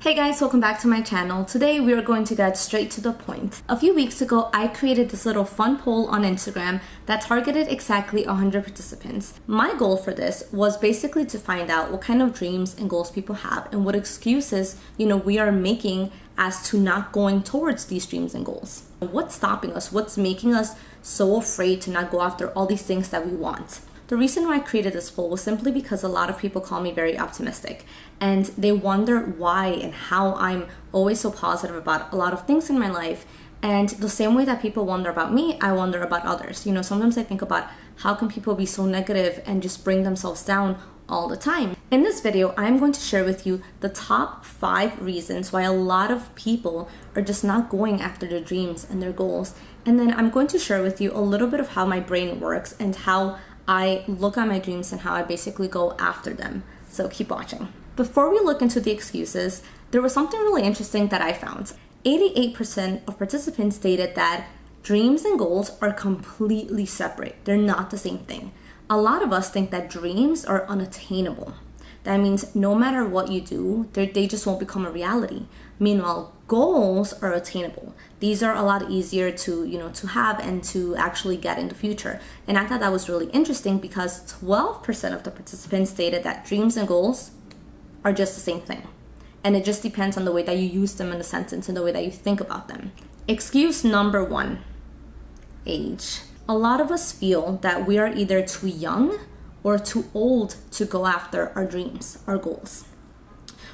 Hey guys, welcome back to my channel. Today we are going to get straight to the point. A few weeks ago, I created this little fun poll on Instagram that targeted exactly 100 participants. My goal for this was basically to find out what kind of dreams and goals people have and what excuses, we are making as to not going towards these dreams and goals. What's stopping us? What's making us so afraid to not go after all these things that we want? The reason why I created this poll was simply because a lot of people call me very optimistic and they wonder why and how I'm always so positive about a lot of things in my life. And the same way that people wonder about me, I wonder about others. Sometimes I think about how can people be so negative and just bring themselves down all the time. In this video, I'm going to share with you the top 5 reasons why a lot of people are just not going after their dreams and their goals. And then I'm going to share with you a little bit of how my brain works and how I look at my dreams and how I basically go after them. So keep watching. Before we look into the excuses, there was something really interesting that I found. 88% of participants stated that dreams and goals are completely separate. They're not the same thing. A lot of us think that dreams are unattainable. That means no matter what you do, they just won't become a reality. Meanwhile, goals are attainable. These are a lot easier to have and to actually get in the future. And I thought that was really interesting because 12% of the participants stated that dreams and goals are just the same thing. And it just depends on the way that you use them in the sentence and the way that you think about them. Excuse number 1, age. A lot of us feel that we are either too young or too old to go after our dreams, our goals.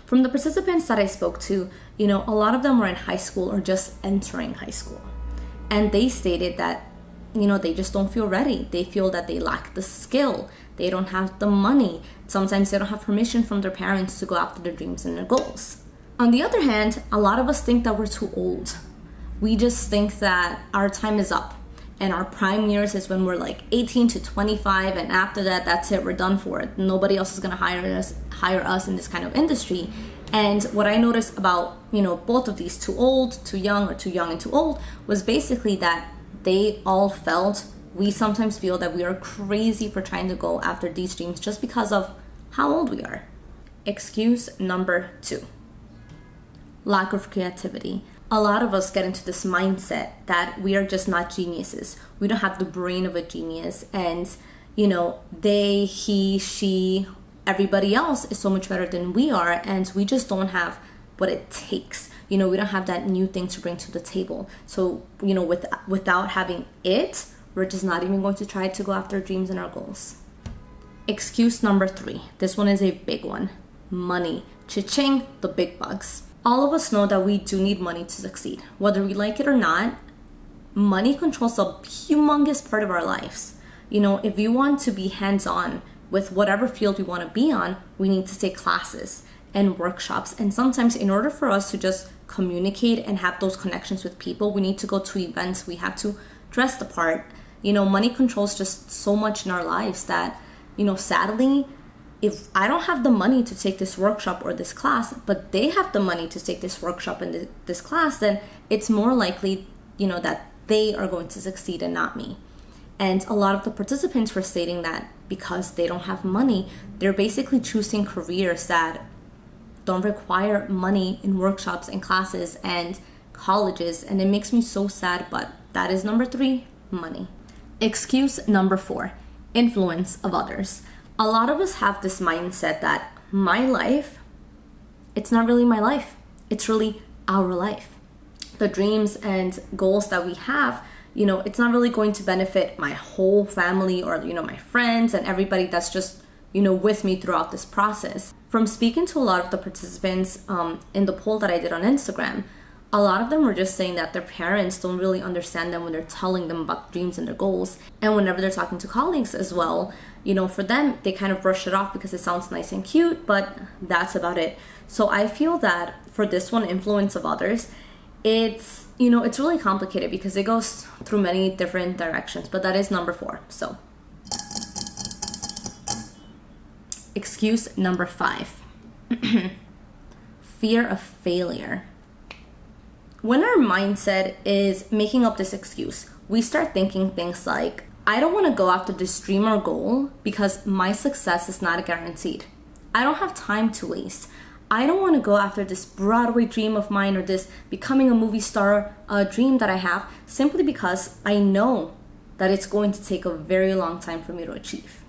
From the participants that I spoke to, a lot of them were in high school or just entering high school. And they stated that, they just don't feel ready. They feel that they lack the skill. They don't have the money. Sometimes they don't have permission from their parents to go after their dreams and their goals. On the other hand, a lot of us think that we're too old. We just think that our time is up. And our prime years is when we're like 18 to 25, and after that, that's it, we're done for it. Nobody else is gonna hire us in this kind of industry. And what I noticed about, both of these, too old, too young, or too young and too old, was basically that they all felt, we sometimes feel that we are crazy for trying to go after these dreams just because of how old we are. Excuse number 2, lack of creativity. A lot of us get into this mindset that we are just not geniuses. We don't have the brain of a genius. And, they, he, she, everybody else is so much better than we are. And we just don't have what it takes. We don't have that new thing to bring to the table. So, without having it, we're just not even going to try to go after our dreams and our goals. Excuse number 3. This one is a big one. Money. Cha-ching, the big bucks. All of us know that we do need money to succeed. Whether we like it or not, money controls a humongous part of our lives. If we want to be hands-on with whatever field we want to be on, we need to take classes and workshops. And sometimes in order for us to just communicate and have those connections with people, we need to go to events. We have to dress the part. Money controls just so much in our lives that, sadly, if I don't have the money to take this workshop or this class, but they have the money to take this workshop and this class, then it's more likely, that they are going to succeed and not me. And a lot of the participants were stating that because they don't have money, they're basically choosing careers that don't require money in workshops and classes and colleges. And it makes me so sad, but that is number 3, money. Excuse number 4, influence of others. A lot of us have this mindset that my life, it's not really my life. It's really our life. The dreams and goals that we have, it's not really going to benefit my whole family or, my friends and everybody that's just, with me throughout this process. From speaking to a lot of the participants in the poll that I did on Instagram, a lot of them were just saying that their parents don't really understand them when they're telling them about dreams and their goals. And whenever they're talking to colleagues as well, for them, they kind of brush it off because it sounds nice and cute, but that's about it. So I feel that for this one, influence of others, it's really complicated because it goes through many different directions, but that is number 4. So excuse number 5, fear of failure. When our mindset is making up this excuse, we start thinking things like, I don't want to go after this dream or goal because my success is not guaranteed. I don't have time to waste. I don't want to go after this Broadway dream of mine or this becoming a movie star dream that I have, simply because I know that it's going to take a very long time for me to achieve.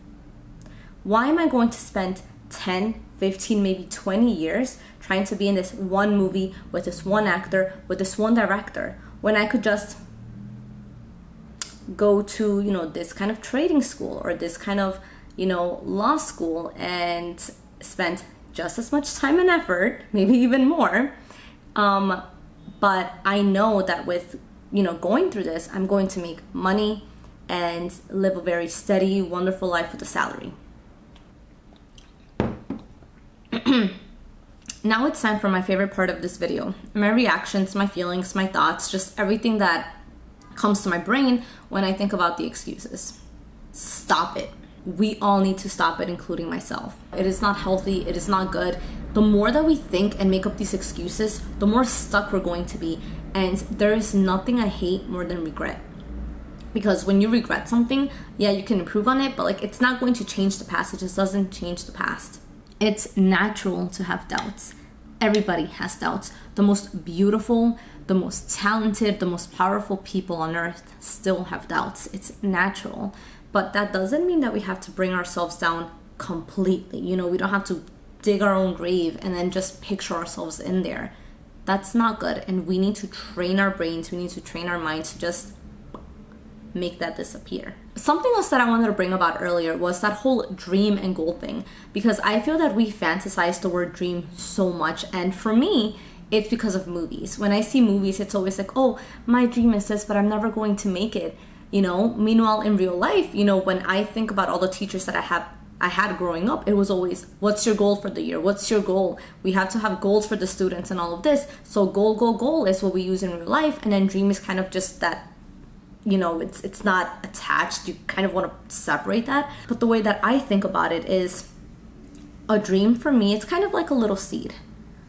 Why am I going to spend 10, 15, maybe 20 years trying to be in this one movie with this one actor, with this one director, when I could just go to, this kind of trading school or this kind of, law school and spend just as much time and effort, maybe even more. But I know that with, going through this, I'm going to make money and live a very steady, wonderful life with a salary. Now it's time for my favorite part of this video. My reactions, my feelings, my thoughts, just everything that comes to my brain when I think about the excuses. Stop it. We all need to stop it, including myself. It is not healthy. It is not good. The more that we think and make up these excuses, the more stuck we're going to be. And there is nothing I hate more than regret. Because when you regret something, yeah, you can improve on it, but it's not going to change the past. It just doesn't change the past. It's natural to have doubts. Everybody has doubts. The most beautiful, the most talented, the most powerful people on earth still have doubts. It's natural. But that doesn't mean that we have to bring ourselves down completely. We don't have to dig our own grave and then just picture ourselves in there. That's not good. And we need to train our brains. We need to train our minds to just make that disappear. Something else that I wanted to bring about earlier was that whole dream and goal thing, because I feel that we fantasize the word dream so much. And for me, it's because of movies. When I see movies, it's always like, oh, my dream is this, but I'm never going to make it. Meanwhile, in real life, when I think about all the teachers that I had growing up, it was always, what's your goal for the year? What's your goal? We have to have goals for the students and all of this. So goal is what we use in real life. And then dream is kind of just that, it's not attached. You kind of want to separate that. But the way that I think about it is, a dream for me, it's kind of like a little seed.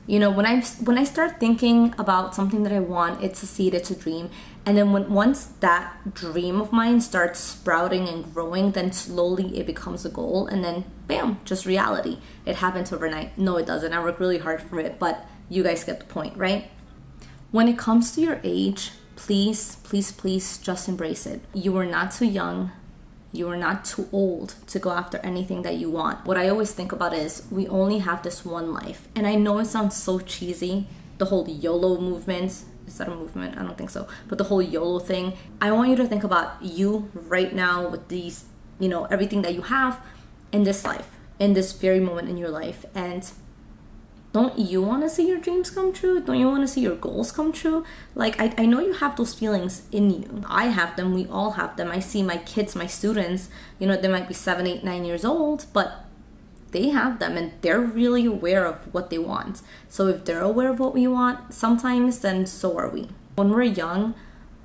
When I start thinking about something that I want, it's a seed, it's a dream. And then once that dream of mine starts sprouting and growing, then slowly it becomes a goal, and then bam, just reality. It happens overnight. No, it doesn't. I work really hard for it, but you guys get the point, right? When it comes to your age, please, please, please just embrace it. You are not too young. You are not too old to go after anything that you want. What I always think about is we only have this one life. And I know it sounds so cheesy, the whole YOLO movement. Is that a movement? I don't think so. But the whole YOLO thing. I want you to think about you right now with these, everything that you have in this life, in this very moment in your life. And don't you want to see your dreams come true? Don't you want to see your goals come true? I know you have those feelings in you. I have them. We all have them. I see my kids, my students, they might be 7, 8, 9 years old, but they have them and they're really aware of what they want. So if they're aware of what we want sometimes, then so are we. When we're young,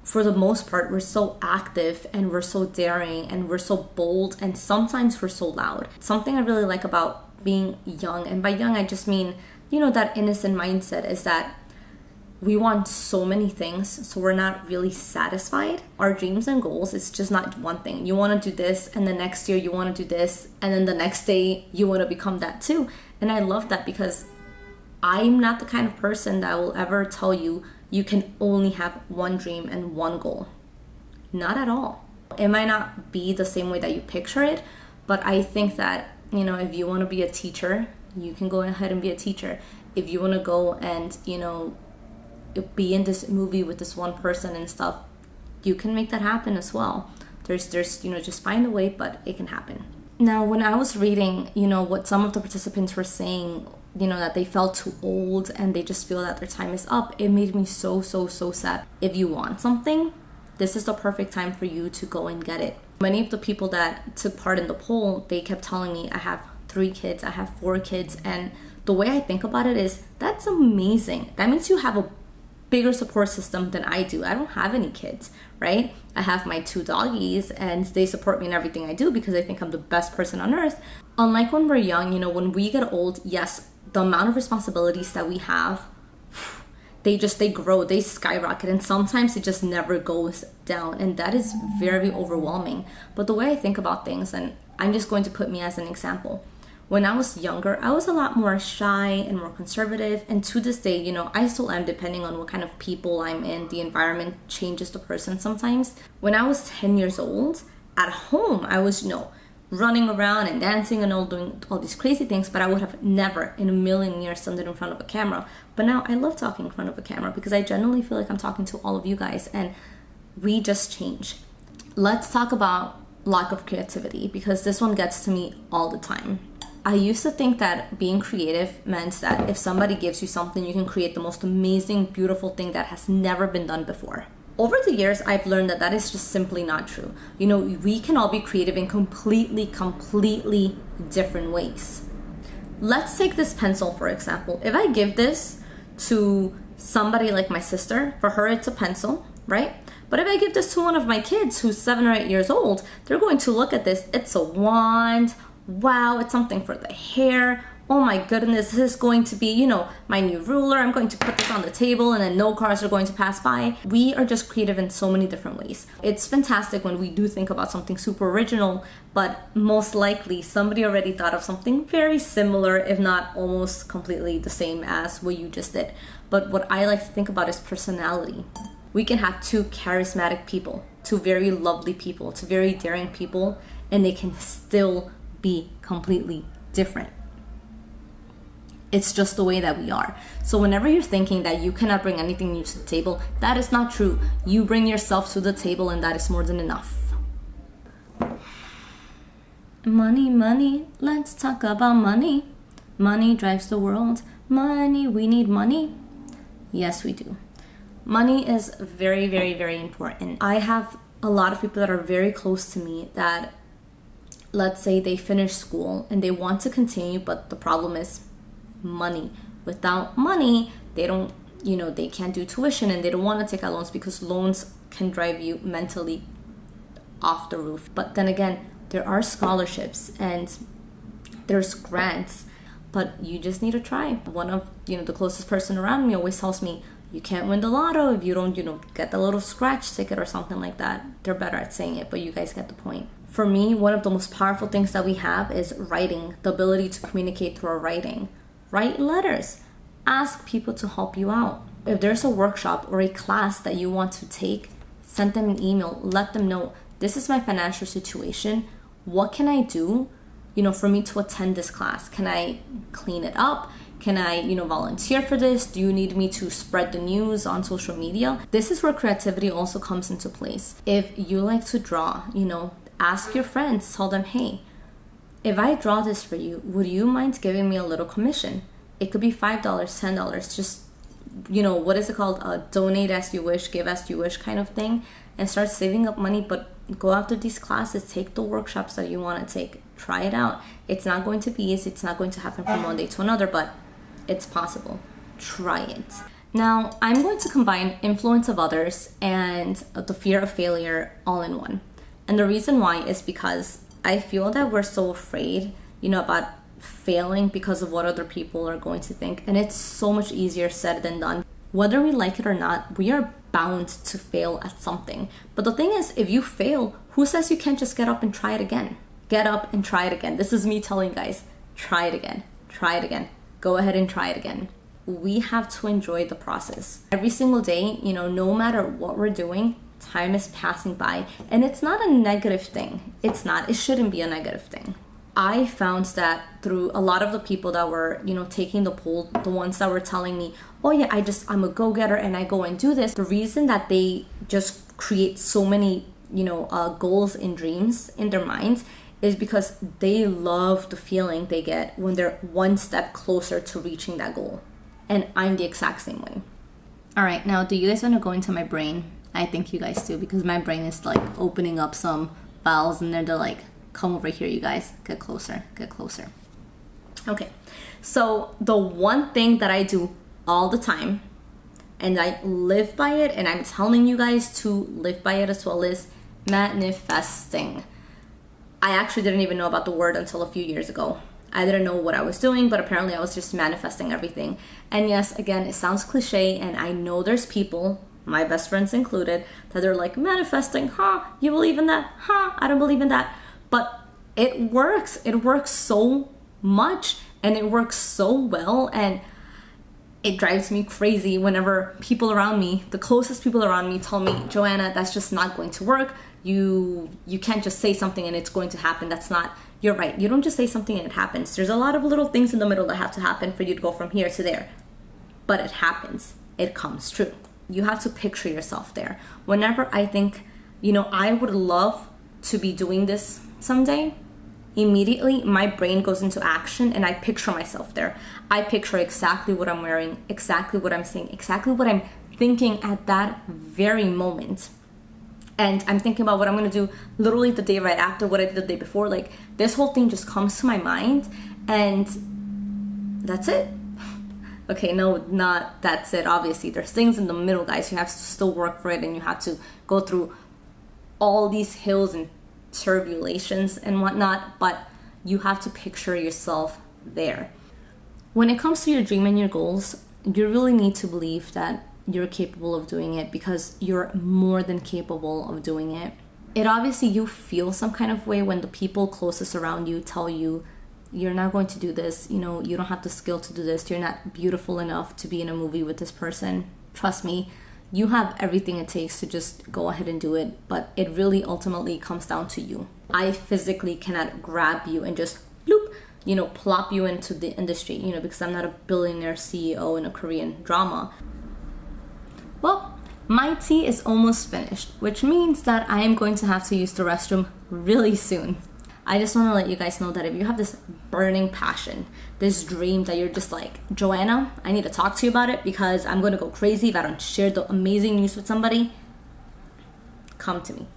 for the most part, we're so active and we're so daring and we're so bold, and sometimes we're so loud. Something I really like about being young, and by young I just mean, that innocent mindset, is that we want so many things, so we're not really satisfied. Our dreams and goals, it's just not one thing. You want to do this, and the next year you want to do this, and then the next day you want to become that too. And I love that, because I'm not the kind of person that will ever tell you you can only have one dream and one goal. Not at all. It might not be the same way that you picture it, but I think that, if you want to be a teacher, you can go ahead and be a teacher. If you want to go and, be in this movie with this one person and stuff, you can make that happen as well. There's just find a way, but it can happen. Now, when I was reading, what some of the participants were saying, that they felt too old and they just feel that their time is up, it made me so, so, so sad. If you want something, this is the perfect time for you to go and get it. Many of the people that took part in the poll, they kept telling me, I have 3 kids, I have 4 kids. And the way I think about it is, that's amazing. That means you have a bigger support system than I do. I don't have any kids, right? I have my 2 doggies and they support me in everything I do because they think I'm the best person on earth. Unlike when we're young, when we get old, yes, the amount of responsibilities that we have, they grow, they skyrocket, and sometimes it just never goes down, and that is very overwhelming. But the way I think about things, and I'm just going to put me as an example. When I was younger, I was a lot more shy and more conservative. And to this day, I still am, depending on what kind of people I'm in. The environment changes the person sometimes. When I was 10 years old, at home, I was, running around and dancing and all doing all these crazy things, but I would have never in a million years done it in front of a camera. But now I love talking in front of a camera because I genuinely feel like I'm talking to all of you guys, and we just change. Let's talk about lack of creativity, because this one gets to me all the time. I used to think that being creative meant that if somebody gives you something, you can create the most amazing, beautiful thing that has never been done before. Over the years, I've learned that is just simply not true. We can all be creative in completely different ways. Let's take this pencil, for example. If I give this to somebody like my sister, for her it's a pencil, right? But if I give this to one of my kids who's 7 or 8 years old, they're going to look at this. It's a wand. Wow, it's something for the hair. Oh my goodness, this is going to be, my new ruler. I'm going to put this on the table and then no cars are going to pass by. We are just creative in so many different ways. It's fantastic when we do think about something super original, but most likely somebody already thought of something very similar, if not almost completely the same as what you just did. But what I like to think about is personality. We can have two charismatic people, two very lovely people, two very daring people, and they can still be completely different. It's just the way that we are. So whenever you're thinking that you cannot bring anything new to the table, that is not true. You bring yourself to the table, and that is more than enough. Money, money, let's talk about money. Money drives the world. Money, we need money. Yes, we do. Money is very, very important. I have a lot of people that are very close to me that, let's say they finish school and they want to continue, but the problem is money. Without money, they don't, they can't do tuition, and they don't want to take out loans because loans can drive you mentally off the roof. But then again, there are scholarships and there's grants, but you just need to try. One of, the closest person around me always tells me, you can't win the lotto if you don't, get the little scratch ticket or something like that. They're better at saying it, but you guys get the point. For me, one of the most powerful things that we have is writing, the ability to communicate through our writing. Write letters. Ask people to help you out. If there's a workshop or a class that you want to take, send them an email. Let them know, this is my financial situation. What can I do, for me to attend this class? Can I clean it up? Can I, volunteer for this? Do you need me to spread the news on social media? This is where creativity also comes into place. If you like to draw, ask your friends. Tell them, hey, if I draw this for you, would you mind giving me a little commission? It could be $5, $10, just, what is it called? Donate as you wish, give as you wish kind of thing, and start saving up money. But go after these classes, take the workshops that you want to take, try it out. It's not going to be easy. It's not going to happen from one day to another, but it's possible. Try it. Now, I'm going to combine influence of others and the fear of failure all in one. And the reason why is because I feel that we're so afraid, about failing because of what other people are going to think. And it's so much easier said than done. Whether we like it or not, we are bound to fail at something. But the thing is, if you fail, who says you can't just get up and try it again? Get up and try it again. This is me telling you guys, try it again. Try it again. Go ahead and try it again. We have to enjoy the process. Every single day, no matter what we're doing, time is passing by, and it's not a negative thing. It's not. It shouldn't be a negative thing. I found that through a lot of the people that were, taking the poll, the ones that were telling me, oh yeah, I'm a go-getter and I go and do this. The reason that they just create so many, goals and dreams in their minds is because they love the feeling they get when they're one step closer to reaching that goal. And I'm the exact same way. All right, now do you guys want to go into my brain? I think you guys do, because my brain is like opening up some files and they're like, come over here, you guys, get closer, get closer. Okay, so the one thing that I do all the time, and I live by it, and I'm telling you guys to live by it as well, is manifesting. I actually didn't even know about the word until a few years ago. I didn't know what I was doing, but apparently I was just manifesting everything. And yes, again, it sounds cliche, and I know there's people, my best friends included, that they're like, manifesting, you believe in that? I don't believe in that. But it works. It works so much and it works so well, and it drives me crazy whenever people around me, the closest people around me, tell me, Joanna, that's just not going to work. You can't just say something and it's going to happen. That's not, you're right. You don't just say something and it happens. There's a lot of little things in the middle that have to happen for you to go from here to there. But it happens. It comes true. You have to picture yourself there. Whenever I think, I would love to be doing this someday, immediately my brain goes into action and I picture myself there. I picture exactly what I'm wearing, exactly what I'm saying, exactly what I'm thinking at that very moment. And I'm thinking about what I'm going to do literally the day right after what I did the day before. Like, this whole thing just comes to my mind and that's it. Okay, no, not that's it. Obviously, there's things in the middle, guys. You have to still work for it and you have to go through all these hills and turbulations and whatnot, but you have to picture yourself there. When it comes to your dream and your goals, you really need to believe that you're capable of doing it, because you're more than capable of doing it. Obviously, you feel some kind of way when the people closest around you tell you you're not going to do this, you don't have the skill to do this, you're not beautiful enough to be in a movie with this person. Trust me, you have everything it takes to just go ahead and do it, but it really ultimately comes down to you. I physically cannot grab you and just bloop, plop you into the industry, because I'm not a billionaire CEO in a Korean drama. Well, my tea is almost finished, which means that I am going to have to use the restroom really soon. I just want to let you guys know that if you have this burning passion, this dream that you're just like, Joanna, I need to talk to you about it because I'm going to go crazy if I don't share the amazing news with somebody, come to me.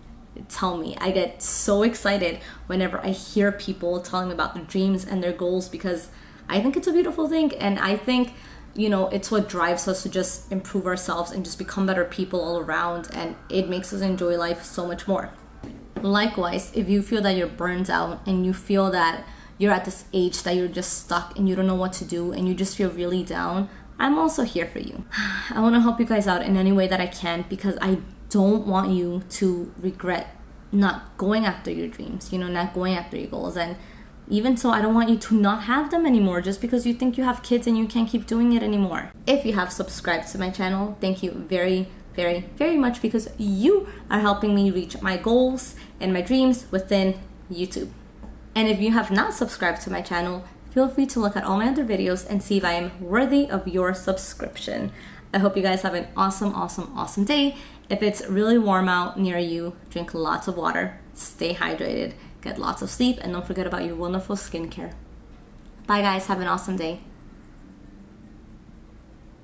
Tell me. I get so excited whenever I hear people telling me about their dreams and their goals, because I think it's a beautiful thing, and I think it's what drives us to just improve ourselves and just become better people all around, and it makes us enjoy life so much more. Likewise, if you feel that you're burned out and you feel that you're at this age that you're just stuck and you don't know what to do and you just feel really down, I'm also here for you. I want to help you guys out in any way that I can, because I don't want you to regret not going after your dreams, not going after your goals. And even so, I don't want you to not have them anymore just because you think you have kids and you can't keep doing it anymore. If you have subscribed to my channel, thank you very, very, very much, because you are helping me reach my goals and my dreams within YouTube. And if you have not subscribed to my channel, feel free to look at all my other videos and see if I am worthy of your subscription. I hope you guys have an awesome, awesome, awesome day. If it's really warm out near you, drink lots of water, stay hydrated, get lots of sleep, and don't forget about your wonderful skincare. Bye guys, have an awesome day.